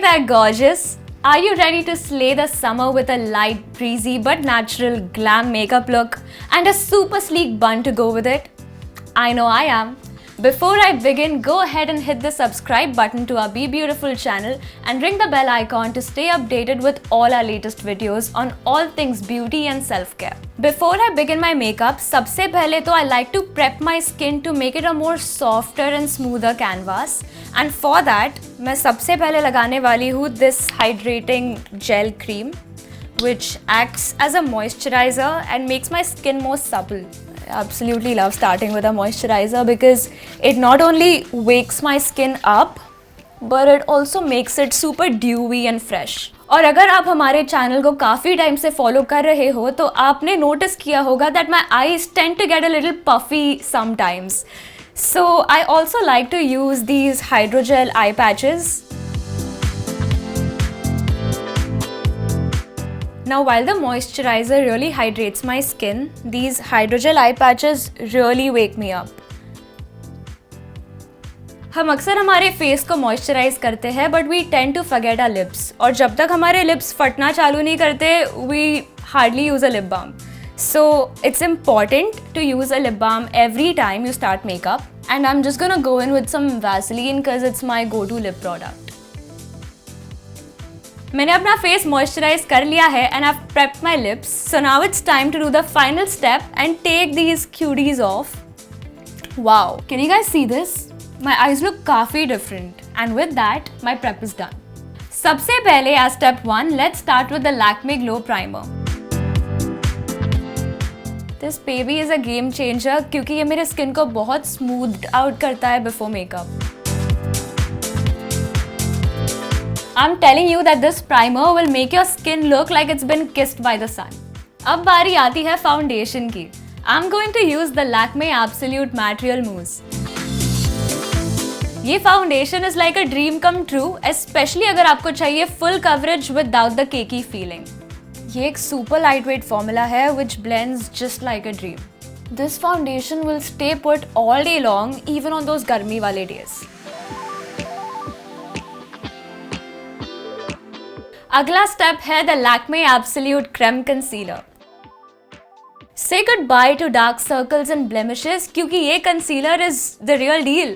there, gorgeous! Are you ready to slay the summer with a light, breezy but natural glam makeup look and a super sleek bun to go with it? I know I am. Before I begin, go ahead and hit the subscribe button to our Be Beautiful channel and ring the bell icon to stay updated with all our latest videos on all things beauty and self-care. Before I begin my makeup, सबसे पहले तो I like to prep my skin to make it a more softer and smoother canvas. And for that, मैं सबसे पहले लगाने वाली हूँ this hydrating gel cream, which acts as a moisturizer and makes my skin more supple. I absolutely love starting with a moisturizer because it not only wakes my skin up, but it also makes it super dewy and fresh. और अगर आप हमारे channel को काफ़ी time से follow कर रहे हो तो आपने नोटिस किया होगा that my eyes tend to get a little puffy sometimes. So I also like to use these hydrogel eye patches. Now while the moisturizer really hydrates my skin, these hydrogel eye patches really wake me up. हम अक्सर हमारे face को moisturise करते हैं but we tend to forget our lips और जब तक हमारे लिप्स फटना चालू नहीं करते we hardly use a lip balm. So it's important to use a lip balm every time you start makeup, and I'm just gonna go in with some Vaseline because it's my go-to lip product. मैंने अपना face moisturise कर लिया है and I've prepped my lips. So now it's time to do the final step and take these cuties off. Wow, can you guys see this? My eyes look काफी different, and with that, my prep is done. सबसे पहले as step 1, let's start with the Lakme Glow Primer. This baby is a game changer क्योंकि ये मेरे skin को बहुत smooth out करता है before makeup. I'm telling you that this primer will make your skin look like it's been kissed by the sun. अब बारी आती है फाउंडेशन की. I'm going to use the Lakme Absolute Material Mousse. ये foundation is like a dream come true, especially अगर आपको चाहिए full coverage without the cakey feeling. ये एक super lightweight formula है which blends just like a dream. This foundation will stay put all day long, even on those गर्मी वाले days. अगला step है the Lakme Absolute Creme Concealer. Say goodbye to dark circles and blemishes क्योंकि ये concealer is the real deal.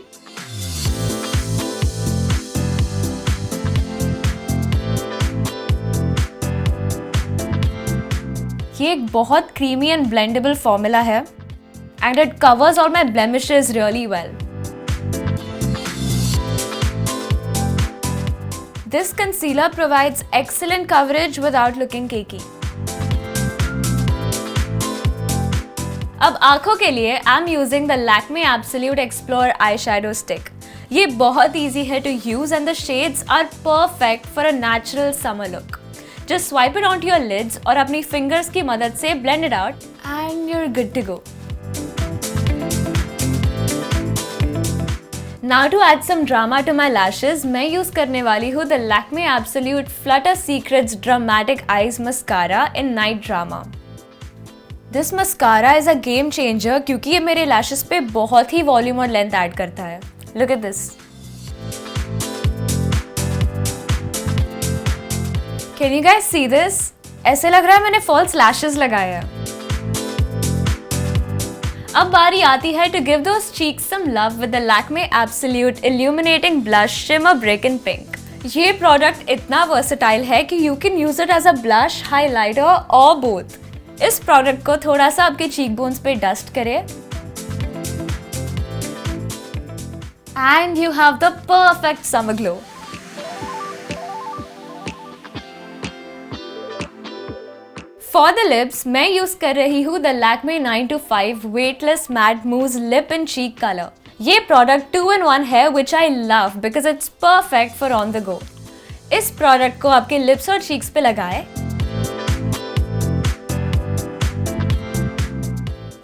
ये एक बहुत creamy and blendable formula है and it covers all my blemishes really well. This concealer provides excellent coverage without looking cakey. अब आँखों के लिए I'm using the Lakme Absolute Explore eyeshadow stick. ये बहुत easy है to use and the shades are perfect for a natural summer look. Just swipe it onto your lids और अपनी fingers की मदद से blend it out and you're good to go. Now to add some drama to my lashes, मैं use करने वाली हूँ the Lakme Absolute Flutter Secrets Dramatic Eyes Mascara in Night Drama. This mascara is a game changer क्योंकि ये मेरे lashes पे बहुत ही volume और length add करता है. Look at this. Can you guys see this? ऐसे लग रहा है मैंने false lashes लगाए हैं. अब बारी आती है to give those cheeks some love with the Lakme Absolute Illuminating Blush Shimmer Brick in Pink. ये प्रोडक्ट इतना versatile है कि you can use it as a blush, highlighter or both. इस प्रोडक्ट को थोड़ा सा आपके cheekbones पे डस्ट करें and you have the perfect summer glow. For the lips, मैं यूज कर रही हूँ the Lakme 9 to 5 Weightless Matte Mousse Lip and Cheek Color. ये प्रोडक्ट 2-in-1 है which I love because it's perfect for on the go. इस product को आपके lips और चीक्स पे लगाएं.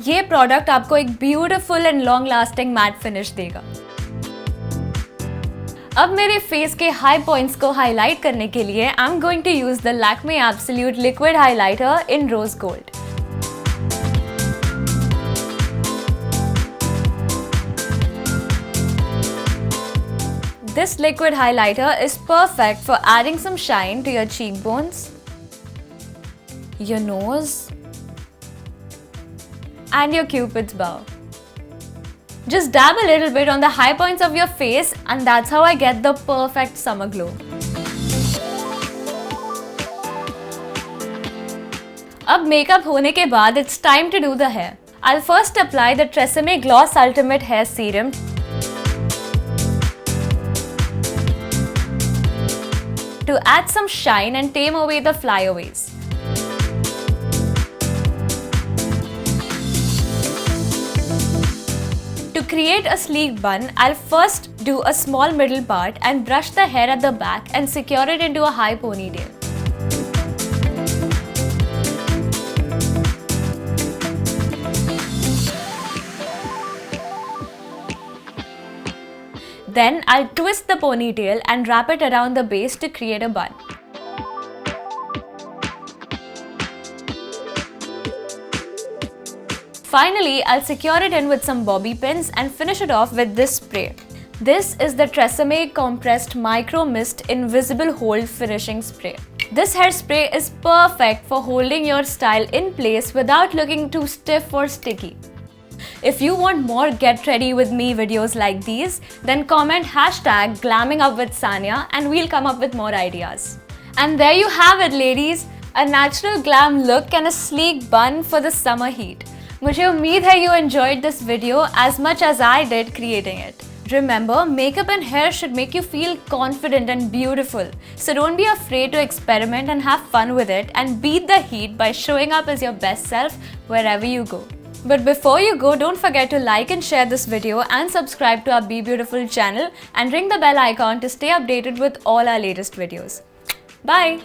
ये प्रोडक्ट आपको एक beautiful and long lasting matte finish देगा. अब मेरे फेस के हाई पॉइंट्स को हाईलाइट करने के लिए I am going to use the Lakme Absolute Liquid Highlighter in Rose Gold. This liquid highlighter is perfect for adding some shine to your cheekbones, your nose, and your cupid's bow. Just dab a little bit on the high points of your face, and that's how I get the perfect summer glow. अब makeup होने के बाद it's time to do the hair. I'll first apply the Tresemme Gloss Ultimate Hair Serum to add some shine and tame away the flyaways. To create a sleek bun, I'll first do a small middle part and brush the hair at the back and secure it into a high ponytail. Then I'll twist the ponytail and wrap it around the base to create a bun. Finally, I'll secure it in with some bobby pins and finish it off with this spray. This is the Tresemme Compressed Micro Mist Invisible Hold Finishing Spray. This hairspray is perfect for holding your style in place without looking too stiff or sticky. If you want more Get Ready With Me videos like these, then comment #GlammingUpWithSania and we'll come up with more ideas. And there you have it, ladies! A natural glam look and a sleek bun for the summer heat. मुझे उम्मीद है you enjoyed this video as much as I did creating it. Remember, makeup and hair should make you feel confident and beautiful. So don't be afraid to experiment and have fun with it and beat the heat by showing up as your best self wherever you go. But before you go, don't forget to like and share this video and subscribe to our Be Beautiful channel and ring the bell icon to stay updated with all our latest videos. Bye!